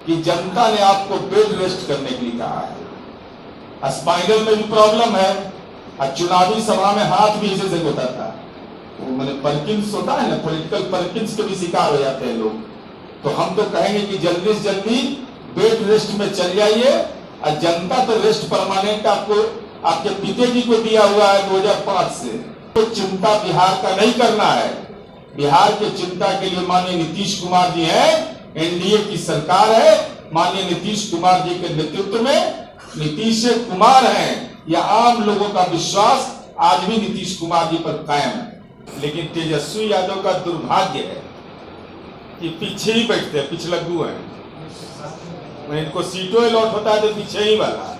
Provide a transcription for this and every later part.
कि जनता ने आपको बेड रेस्ट करने के लिए कहा है। स्पाइनल में भी प्रॉब्लम है और चुनावी सभा में हाथ भी इसे से होता था। वो मैंने परकिंस होता है ना, पॉलिटिकल परकिंस के भी शिकार हो जाते हैं लोग। तो हम तो कहेंगे कि जल्दी से जल्दी बेड रेस्ट में चल जाइए। और जनता तो रेस्ट परमानेंट आपको आपके पिता जी को दिया हुआ है 2005 से। तो चिंता बिहार का नहीं करना है। बिहार के चिंता के लिए माननीय नीतीश कुमार जी हैं, एनडीए की सरकार है, माननीय नीतीश कुमार जी के नेतृत्व में नीतीश कुमार हैं। यह आम लोगों का विश्वास आज भी नीतीश कुमार जी पर कायम है। लेकिन तेजस्वी यादव का दुर्भाग्य है कि पीछे ही बैठते हैं, पिछलग्गू हैं। मैं इनको सीटों अलॉट होता है तो पीछे ही वाला,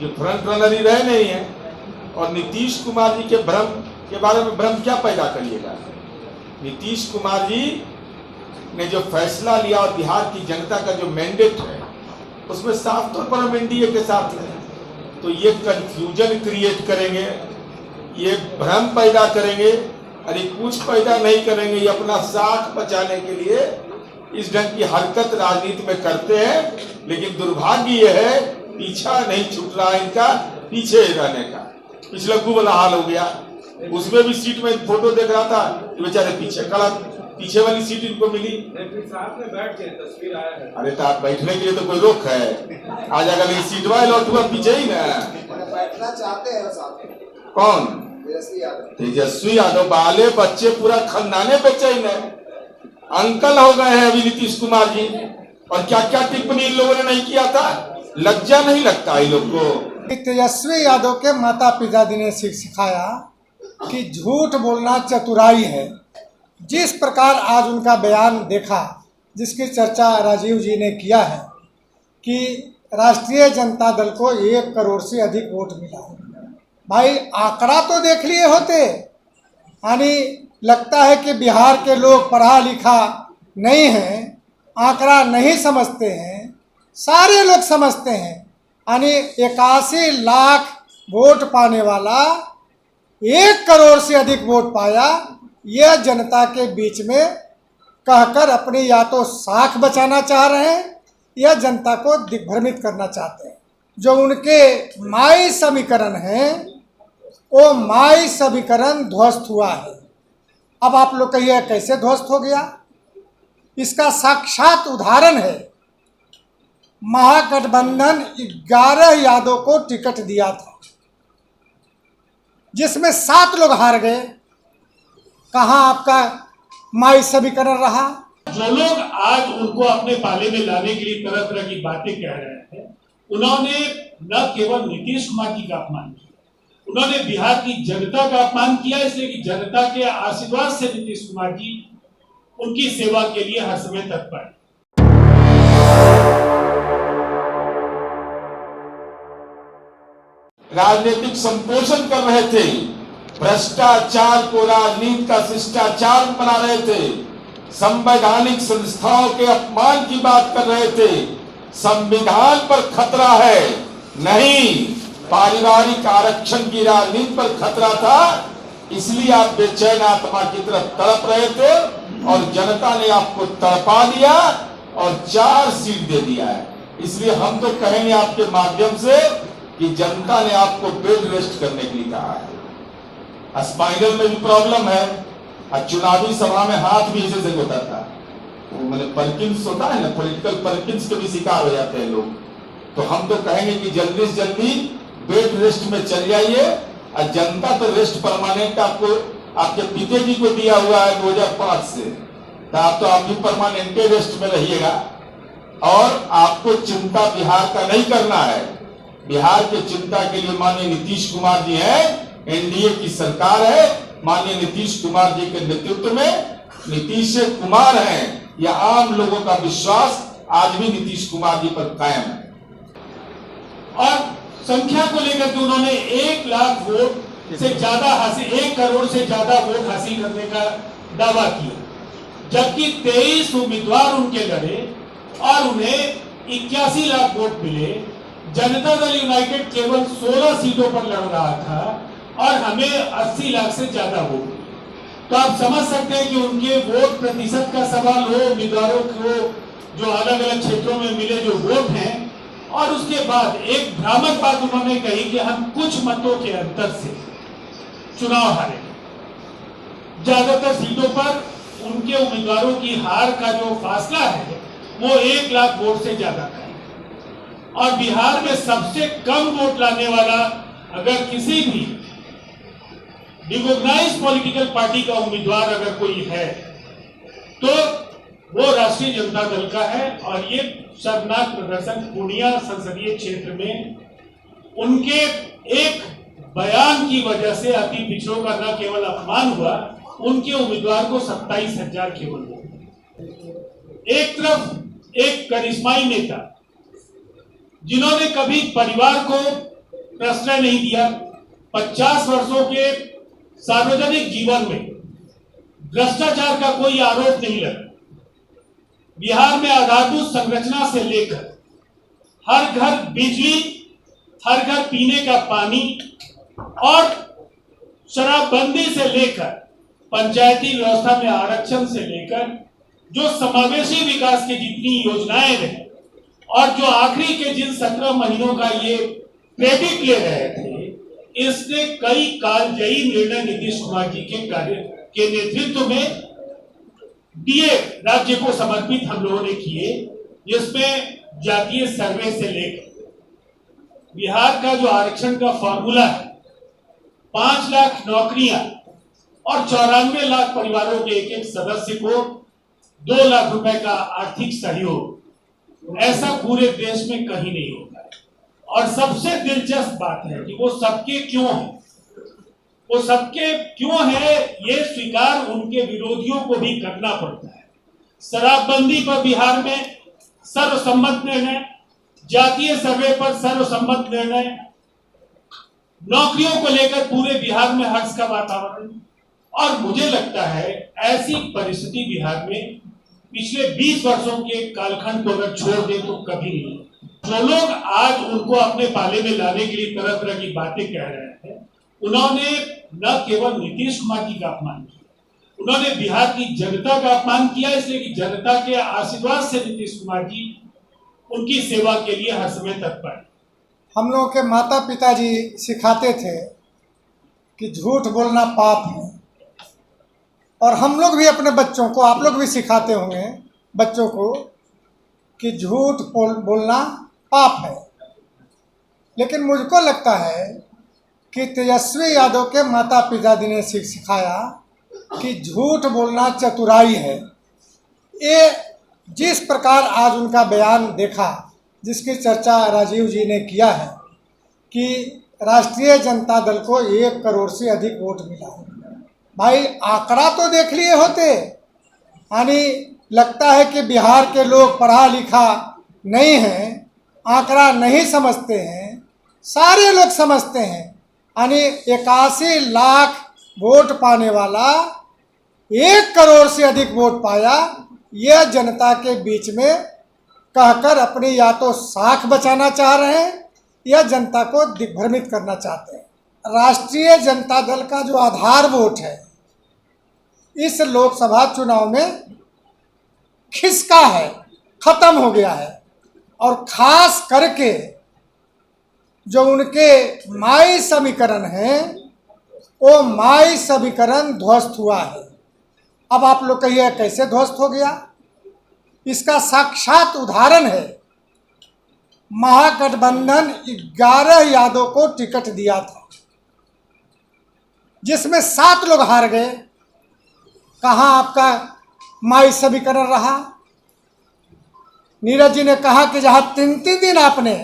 ये फ्रंट रनर ही रहे नहीं है। और नीतीश कुमार जी के भ्रम के बारे में भ्रम क्या पैदा करिएगा। नीतीश कुमार जी ने जो फैसला लिया और बिहार की जनता का जो मैंडेट है उसमें साफ तौर पर हम एनडीए के साथ हैं। तो ये कंफ्यूजन क्रिएट करेंगे, ये भ्रम पैदा करेंगे, अरे कुछ पैदा नहीं करेंगे। ये अपना साख बचाने के लिए इस ढंग की हरकत राजनीति में करते हैं। लेकिन दुर्भाग्य ये है पीछा नहीं छूट रहा इनका, पीछे रहने का। पिछलग्गू वाला हाल हो गया। उसमें भी सीट में फोटो देख रहा था, बेचारे पीछे खड़ा, पीछे वाली सीट इनको मिली। साथ में बैठ के तस्वीर आया है। अरे तो आप बैठने के लिए तो कोई रोक है? आ जाएगा, लेकिन सीट वाले लौट हुआ पीछे ही ना बैठना चाहते हैं साथ में। कौन? तेजस्वी यादव। बाले बच्चे पूरा खानदाने बेचैन है। अंकल हो गए हैं अभी नीतीश कुमार जी। और क्या क्या टिप्पणी इन लोगों ने नहीं किया था। लज्जा नहीं लगता इन लोग को? तेजस्वी यादव के माता पिता जी ने सिखाया कि झूठ बोलना चतुराई है। जिस प्रकार आज उनका बयान देखा, जिसकी चर्चा राजीव जी ने किया है कि राष्ट्रीय जनता दल को 1 करोड़ से अधिक वोट मिला। भाई आंकड़ा तो देख लिए होते। यानी लगता है कि बिहार के लोग पढ़ा लिखा नहीं हैं, आंकड़ा नहीं समझते हैं। सारे लोग समझते हैं। यानी 81 लाख वोट पाने वाला 1 करोड़ से अधिक वोट पाया। यह जनता के बीच में कहकर अपनी या तो साख बचाना चाह रहे हैं या जनता को दिग्भ्रमित करना चाहते हैं। जो उनके माई समीकरण हैं वो माई समीकरण ध्वस्त हुआ है। अब आप लोग कहिए कैसे ध्वस्त हो गया? इसका साक्षात उदाहरण है महागठबंधन 11 यादव को टिकट दिया था, जिसमें 7 लोग हार गए। कहाँ आपका माई समीकरण रहा? जो लोग आज उनको अपने पाले में लाने के लिए तरह तरह की बातें कह रहे हैं, उन्होंने न केवल नीतीश कुमार जी का अपमान किया, उन्होंने बिहार की जनता का अपमान किया। इसलिए कि जनता के आशीर्वाद से नीतीश कुमार जी उनकी सेवा के लिए हर समय तत्पर है। राजनीतिक संपोषण कर रहे थे, भ्रष्टाचार को राजनीति का शिष्टाचार बना रहे थे, संवैधानिक संस्थाओं के अपमान की बात कर रहे थे। संविधान पर खतरा है नहीं, पारिवारिक आरक्षण की राजनीति पर खतरा था। इसलिए आप बेचैन आत्मा की तरफ तड़प रहे थे और जनता ने आपको तड़पा दिया और 4 सीट दे दिया है। इसलिए हम तो कहेंगे आपके माध्यम से कि जनता ने आपको बेड रेस्ट करने के लिए कहा है। स्पाइनल में भी प्रॉब्लम है और चुनावी सभा में हाथ भी इसे से होता था। वो मैंने परकिंस होता है ना, पॉलिटिकल परकिंस के भी शिकार हो जाते हैं लोग। तो हम तो कहेंगे कि जल्दी से जल्दी बेड रेस्ट में चल जाइए। और जनता तो रेस्ट परमानेंट आपको आपके पिता जी को दिया हुआ है 2005 से। तो आप भी परमानेंट रेस्ट में रहिएगा। और आपको चिंता बिहार का नहीं करना है। बिहार के चिंता के लिए माननीय नीतीश कुमार जी हैं, एनडीए की सरकार है, माननीय नीतीश कुमार जी के नेतृत्व में नीतीश कुमार हैं। यह आम लोगों का विश्वास आज भी नीतीश कुमार जी पर कायम है। और संख्या को लेकर के उन्होंने 1 लाख वोट से ज्यादा हासिल, 1 करोड़ से ज्यादा वोट हासिल करने का दावा किया, जबकि 23 उम्मीदवार उनके लड़े और उन्हें 81 लाख वोट मिले। जनता दल यूनाइटेड केवल 16 सीटों पर लड़ रहा था और हमें 80 लाख से ज्यादा वोट मिले। तो आप समझ सकते हैं कि उनके वोट प्रतिशत का सवाल हो, उम्मीदवारों को जो अलग अलग क्षेत्रों में मिले जो वोट हैं, और उसके बाद एक भ्रामक बात उन्होंने कही कि हम कुछ मतों के अंतर से चुनाव हारे। ज्यादातर सीटों पर उनके उम्मीदवारों की हार का जो फासला है वो 1 लाख वोट से ज्यादा का है। और बिहार में सबसे कम वोट लाने वाला अगर किसी भी रिकॉग्नाइज्ड पॉलिटिकल पार्टी का उम्मीदवार अगर कोई है तो वो राष्ट्रीय जनता दल का है। और ये शर्मनाक प्रदर्शन पूर्णिया संसदीय क्षेत्र में उनके एक बयान की वजह से अति पिछड़ों का न केवल अपमान हुआ, उनके उम्मीदवार को 27,000 केवल वोट। एक तरफ एक करिश्माई नेता जिन्होंने कभी परिवार को प्रश्रय नहीं दिया, 50 वर्षों के सार्वजनिक जीवन में भ्रष्टाचार का कोई आरोप नहीं लगा, बिहार में आधारभूत संरचना से लेकर हर घर बिजली, हर घर पीने का पानी और शराबबंदी से लेकर पंचायती व्यवस्था में आरक्षण से लेकर जो समावेशी विकास की जितनी योजनाएं हैं और जो आखिरी के जिन 17 महीनों का ये क्रेडिट ले रहे थे, इसने कई कालजयी निर्णय नीतीश कुमार जी के कार्य के नेतृत्व में दिए राज्य को समर्पित हम लोगों ने किए, जिसमें जातीय सर्वे से लेकर बिहार का जो आरक्षण का फॉर्मूला है, 5 लाख नौकरियां और 94 लाख परिवारों के एक एक सदस्य को 2 लाख रुपए का आर्थिक सहयोग, ऐसा पूरे देश में कहीं नहीं होता है। और सबसे दिलचस्प बात है कि वो सबके क्यों है, वो सबके क्यों है ये स्वीकार उनके विरोधियों को भी करना पड़ता है। शराबबंदी पर बिहार में सर्वसम्मत निर्णय, जातीय सर्वे पर सर्वसम्मत निर्णय, नौकरियों को लेकर पूरे बिहार में हर्ष का वातावरण। और मुझे लगता है ऐसी परिस्थिति बिहार में पिछले 20 वर्षों के कालखंड को अगर छोड़ दे तो कभी नहीं। जो लोग आज उनको अपने पाले में लाने के लिए तरह तरह की बातें कह रहे हैं, उन्होंने न केवल नीतीश कुमार जी का अपमान किया, उन्होंने बिहार की जनता का अपमान किया, इसलिए कि जनता के आशीर्वाद से नीतीश कुमार जी उनकी सेवा के लिए हर समय तत्पर है। हम लोगों के माता पिता जी सिखाते थे कि झूठ बोलना पाप है, और हम लोग भी अपने बच्चों को, आप लोग भी सिखाते होंगे बच्चों को कि झूठ बोलना पाप है। लेकिन मुझको लगता है कि तेजस्वी यादव के माता पिता जी ने सिखाया कि झूठ बोलना चतुराई है। ये जिस प्रकार आज उनका बयान देखा, जिसकी चर्चा राजीव जी ने किया है कि राष्ट्रीय जनता दल को 1 करोड़ से अधिक वोट मिला है। भाई आंकड़ा तो देख लिए होते, यानी लगता है कि बिहार के लोग पढ़ा लिखा नहीं हैं, आंकड़ा नहीं समझते हैं, सारे लोग समझते हैं। यानी 81 लाख वोट पाने वाला 1 करोड़ से अधिक वोट पाया, यह जनता के बीच में कहकर अपनी या तो साख बचाना चाह रहे हैं या जनता को दिग्भ्रमित करना चाहते हैं। राष्ट्रीय जनता दल का जो आधार वोट है इस लोकसभा चुनाव में खिसका है, खत्म हो गया है। और खास करके जो उनके माई समीकरण है वो माई समीकरण ध्वस्त हुआ है। अब आप लोग कहिए कैसे ध्वस्त हो गया? इसका साक्षात उदाहरण है, महागठबंधन 11 यादव को टिकट दिया था जिसमें 7 लोग हार गए। कहाँ आपका माई समीकरण रहा? नीरज जी ने कहा कि जहां 3 दिन आपने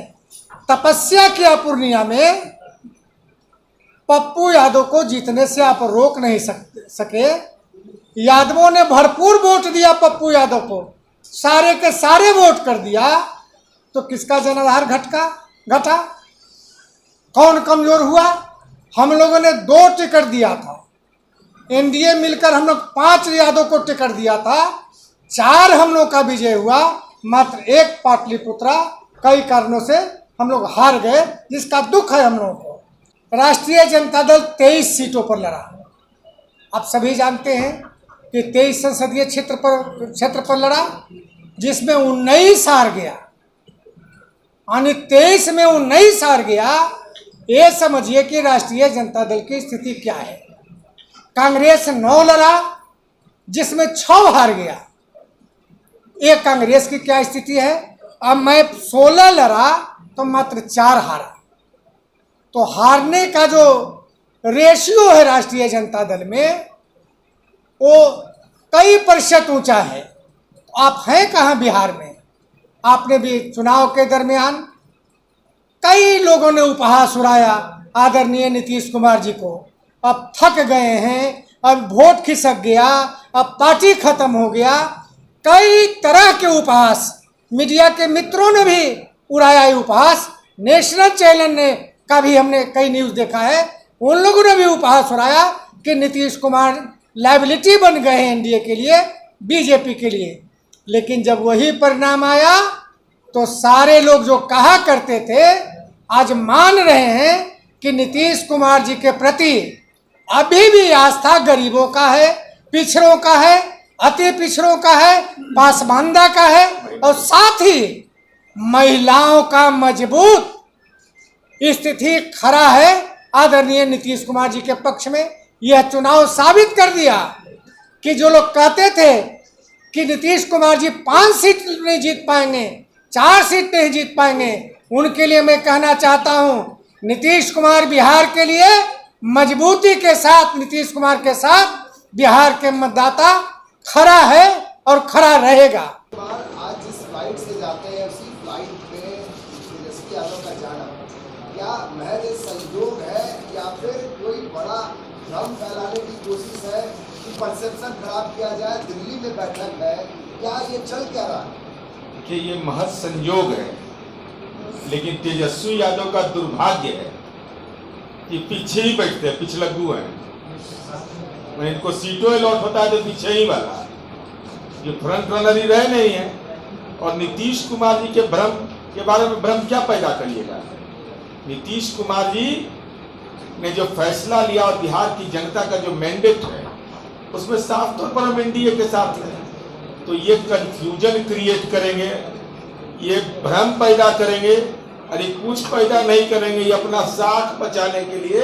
तपस्या किया पूर्णिया में, पप्पू यादव को जीतने से आप रोक नहीं सके। यादवों ने भरपूर वोट दिया पप्पू यादव को, सारे के सारे वोट कर दिया, तो किसका जनाधार घटा? कौन कमजोर हुआ? हम लोगों ने 2 टिकट दिया था, एनडीए मिलकर हम लोग 5 यादव को टिकट दिया था, 4 हम लोग का विजय हुआ, मात्र 1 पाटलिपुत्रा कई कारणों से हम लोग हार गए, जिसका दुख है हम लोगों को। राष्ट्रीय जनता दल 23 सीटों पर लड़ा। आप सभी जानते हैं कि 23 संसदीय क्षेत्र पर लड़ा, जिसमें 19 हार गया, यानी 23 में 19 हार गया। ये समझिए कि राष्ट्रीय जनता दल की स्थिति क्या है। कांग्रेस 9 लड़ा, जिसमें 6 हार गया। ये कांग्रेस की क्या स्थिति है। अब मैं 16 लड़ा तो मात्र 4 हारा। तो हारने का जो रेशियो है राष्ट्रीय जनता दल में, वो कई प्रतिशत ऊंचा है। आप हैं कहाँ बिहार में। आपने भी चुनाव के दरमियान कई लोगों ने उपहास उड़ाया आदरणीय नीतीश कुमार जी को। अब थक गए हैं, अब वोट खिसक गया, अब पार्टी खत्म हो गया। कई तरह के उपहास मीडिया के मित्रों ने भी उड़ाया। ये उपहास नेशनल चैनल ने का भी हमने कई न्यूज़ देखा है, उन लोगों ने भी उपहास उड़ाया कि नीतीश कुमार लायबिलिटी बन गए हैं एनडीए के लिए, बीजेपी के लिए। लेकिन जब वही परिणाम आया तो सारे लोग जो कहा करते थे आज मान रहे हैं कि नीतीश कुमार जी के प्रति अभी भी आस्था गरीबों का है, पिछड़ों का है, अति पिछड़ों का है, पासमानदा का है, और साथ ही महिलाओं का मजबूत स्थिति खड़ा है आदरणीय नीतीश कुमार जी के पक्ष में। यह चुनाव साबित कर दिया कि जो लोग कहते थे कि नीतीश कुमार जी 5 सीट नहीं जीत पाएंगे, 4 सीट नहीं जीत पाएंगे, उनके लिए मैं कहना चाहता हूं, नीतीश कुमार बिहार के लिए मजबूती के साथ, नीतीश कुमार के साथ बिहार के मतदाता खड़ा है और खड़ा रहेगा। आज जिस फ्लाइट से जाते हैं उसी फ्लाइट में तेजस्वी यादव का जाना क्या महज संयोग है या फिर कोई बड़ा भ्रम फैलाने की कोशिश है कि परसेप्शन खराब किया जाए। दिल्ली में बैठक है, क्या ये चल क्या रहा है? देखिए, ये महज संयोग है, लेकिन तेजस्वी यादव का दुर्भाग्य है कि पीछे ही बैठते हैं, पिछलग्गू हैं। मैं इनको सीटों अलॉट होता है तो पीछे ही वाला, ये फ्रंट रनर ही रहे नहीं है। और नीतीश कुमार जी के भ्रम के बारे में भ्रम क्या पैदा करिएगा। नीतीश कुमार जी ने जो फैसला लिया और बिहार की जनता का जो मैंडेट है उसमें साफ तौर पर हम एनडीए के साथ हैं। तो ये कंफ्यूजन क्रिएट करेंगे, ये भ्रम पैदा करेंगे, अरे कुछ पैदा नहीं करेंगे। ये अपना साख बचाने के लिए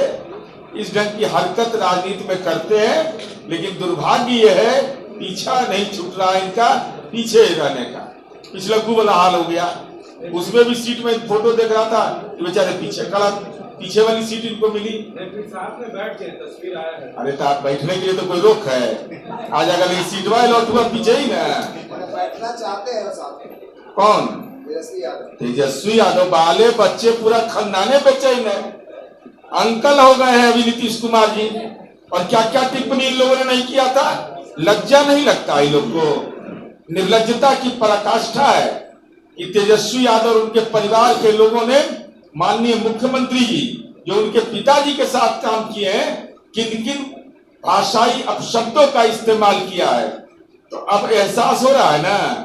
इस ढंग की हरकत राजनीति में करते हैं। लेकिन दुर्भाग्य ये है पीछा नहीं छूट रहा इनका, पीछे रहने का। पिछलग्गू वाला हाल हो गया। उसमें भी सीट में फोटो देख रहा था, बेचारे पीछे खड़ा, पीछे वाली सीट इनको मिली। फिर साथ में बैठ के तस्वीर आया है। अरे तो आप बैठने के लिए तो कोई रोक है, आ जाएगा। लेकिन सीट वाले लौट हुआ पीछे ही ना। बैठना चाहते हैं साथ में। कौन? तेजस्वी यादव। तेजस्वी यादव बाले बच्चे पूरा खानदाने बेचैन है। अंकल हो गए हैं अभी नीतीश कुमार जी। और क्या क्या टिप्पणी इन लोगों ने नहीं किया था। लज्जा नहीं लगता इन लोग को। निर्लज्जता की पराकाष्ठा है कि तेजस्वी यादव और उनके परिवार के लोगों ने माननीय मुख्यमंत्री जी जो उनके पिताजी के साथ काम किए हैं, किन किन भाषाई अपशब्दों का इस्तेमाल किया है। तो अब एहसास हो रहा है ना।